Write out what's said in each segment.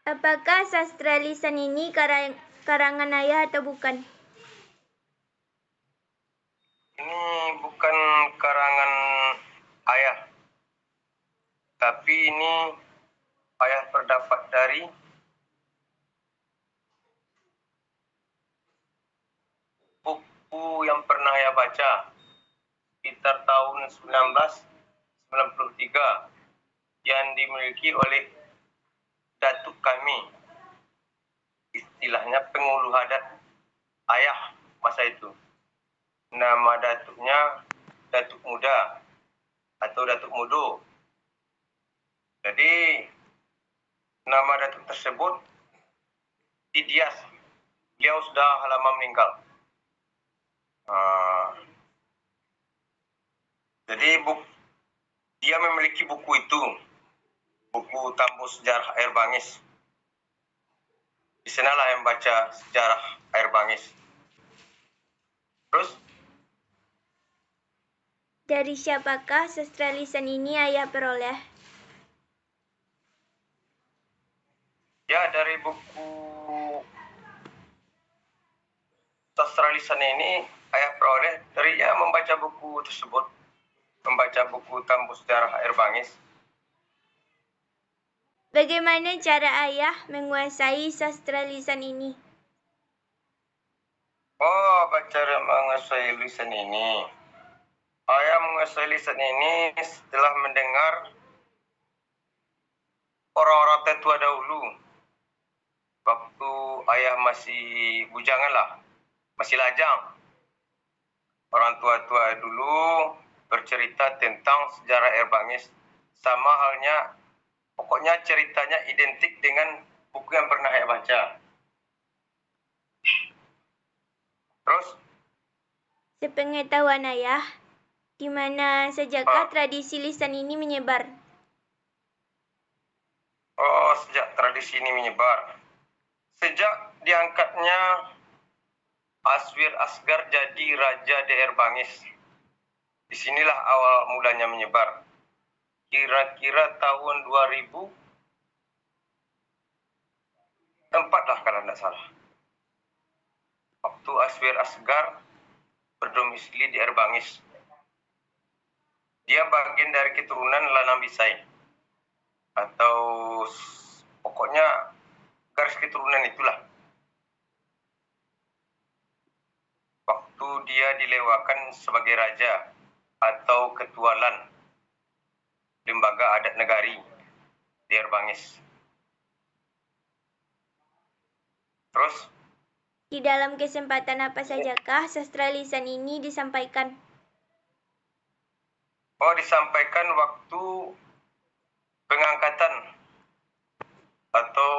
Apakah sastra lisan ini karangan ayah atau bukan? Ini bukan karangan ayah, tapi ini ayah terdapat dari buku yang pernah ayah baca sekitar tahun 1993 yang dimiliki oleh datuk kami, istilahnya pengulu adat ayah masa itu. Nama datuknya Datuk Muda atau Datuk Mudo. Jadi nama datuk tersebut Idias. Beliau sudah lama meninggal. Jadi dia memiliki buku itu, buku Tambus Sejarah Air Bangis. Di sanalah yang baca sejarah air Bangis. Terus? Dari siapakah sastra lisan ini ayah peroleh? Ya, dari buku sastra lisan ini ayah peroleh dari membaca buku tersebut, membaca buku Tambus Sejarah Air Bangis. Bagaimana cara ayah menguasai sastra lisan ini? Cara menguasai lisan ini. Ayah menguasai lisan ini setelah mendengar orang-orang tetua dahulu. Waktu ayah masih bujangan lah, masih lajang. Orang tua-tua dulu bercerita tentang sejarah air Bangis. Sama halnya, pokoknya ceritanya identik dengan buku yang pernah ayah baca. Terus? Sepengetahuan ayah, di mana sajakah tradisi lisan ini menyebar? Sejak tradisi ini menyebar. Sejak diangkatnya Aswir Asgar jadi Raja Daerah Bangis. Disinilah awal mulanya menyebar. Kira-kira tahun 2004 lah kalau tidak salah. Waktu Aswir Asgar berdomisili di Air Bangis. Dia bagian dari keturunan Lanang Bisai. Atau pokoknya garis keturunan itulah. Waktu dia dilewakan sebagai raja atau ketua LAN, Lembaga Adat Negari di Air Bangis. Terus? Di dalam kesempatan apa sajakah sastra lisan ini disampaikan? Disampaikan waktu pengangkatan atau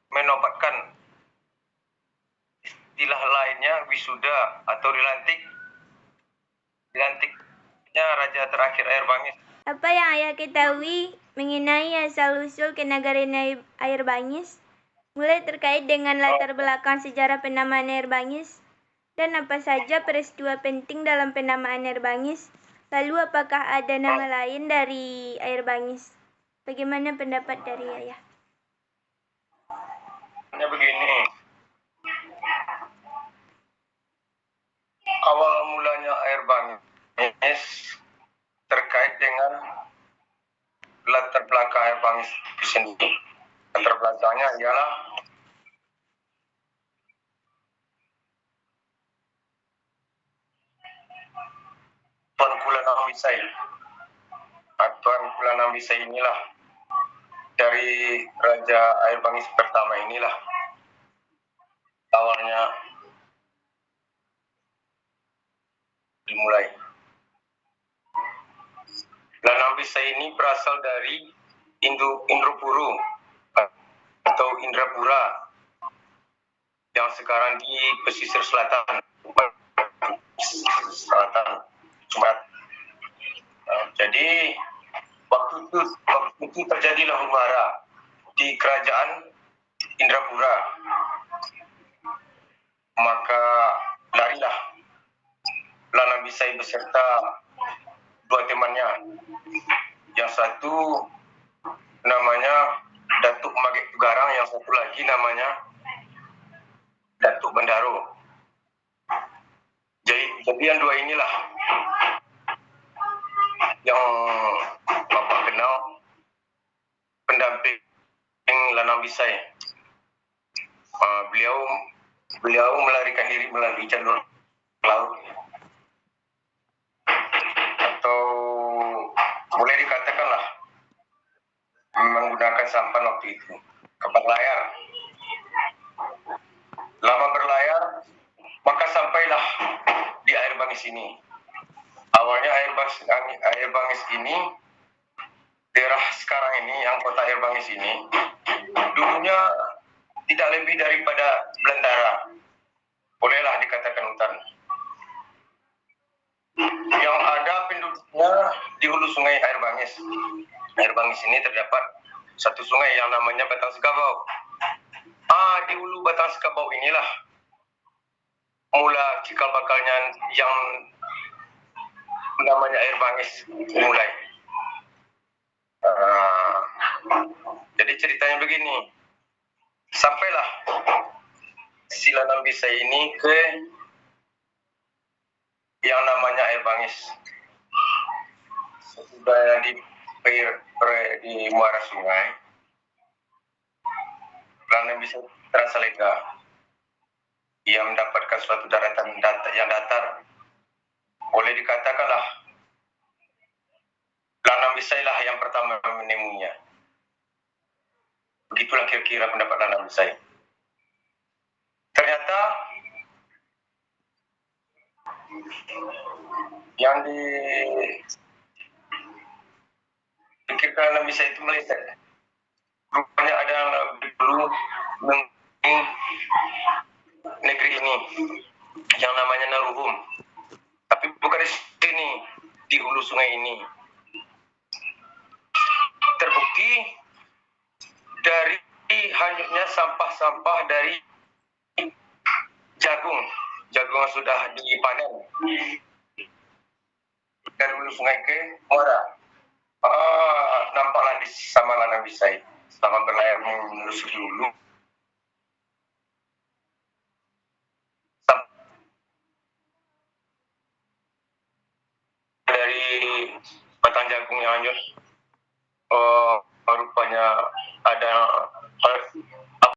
menobatkan, istilah lainnya wisuda atau dilantiknya Raja terakhir Air Bangis. Apa yang ayah ketahui mengenai asal-usul kenagaran Air Bangis? Mulai terkait dengan latar belakang sejarah penamaan Air Bangis, dan apa saja peristiwa penting dalam penamaan Air Bangis? Lalu apakah ada nama lain dari Air Bangis? Bagaimana pendapat dari ayah? Begini, awal mulanya Air Bangis terkait dengan latar belakang Air Bangis itu sendiri. Latar belakangnya ialah Tuanku Lanang Bisai. Tuanku Lanang Bisai inilah dari Raja Air Bangis pertama inilah awalnya dimulai. Lanang Bisai ini berasal dari Indropuro atau Indrapura yang sekarang di pesisir selatan Sumatera. Jadi waktu itu terjadilah huru-hara di kerajaan Indrapura. Maka larilah Lanang Bisai beserta dua temannya. Yang satu namanya Datuk Magek satu lagi namanya Datuk Bendaro. Jadi yang dua inilah yang Bapak kenal pendamping Lanang Bisai. Beliau melarikan diri melalui jalur laut, atau boleh dikatakanlah menggunakan sampan waktu itu kapal layar. Lama berlayar, maka sampailah di air Bangis ini. Awalnya air Bangis ini, daerah sekarang ini, yang kota air Bangis ini, dulunya tidak lebih daripada belantara, bolehlah dikatakan hutan. Yang ada penduduknya di hulu sungai air Bangis. Air Bangis ini terdapat satu sungai yang namanya Batang Sekabau. Di hulu Batang Sekabau inilah mula cikal bakalnya yang namanya air Bangis mulai. Jadi ceritanya begini, sampailah si Lanang Bisai ini ke yang namanya air Bangis. Sesudah di muara sungai, Lanang Bisai terasa lega. Ia mendapatkan suatu daratan yang datar. Boleh dikatakanlah Lanang Bisai lah yang pertama menemuinya. Begitulah kira-kira pendapat Lanang Bisai. Ternyata yang dipikirkan Lanang Bisai itu meleset. Rupanya ada yang lebih dulu negeri ini yang namanya Naluhum, tapi bukan di sini, di hulu sungai ini. Terbukti dari hanyutnya sampah-sampah dari jagung yang sudah dipanen dari hulu sungai ke muara. Nampaklah sama Lanang Bisai selama berlayar menelusuri hulu. Dari batang jagung yang hanyut, rupanya ada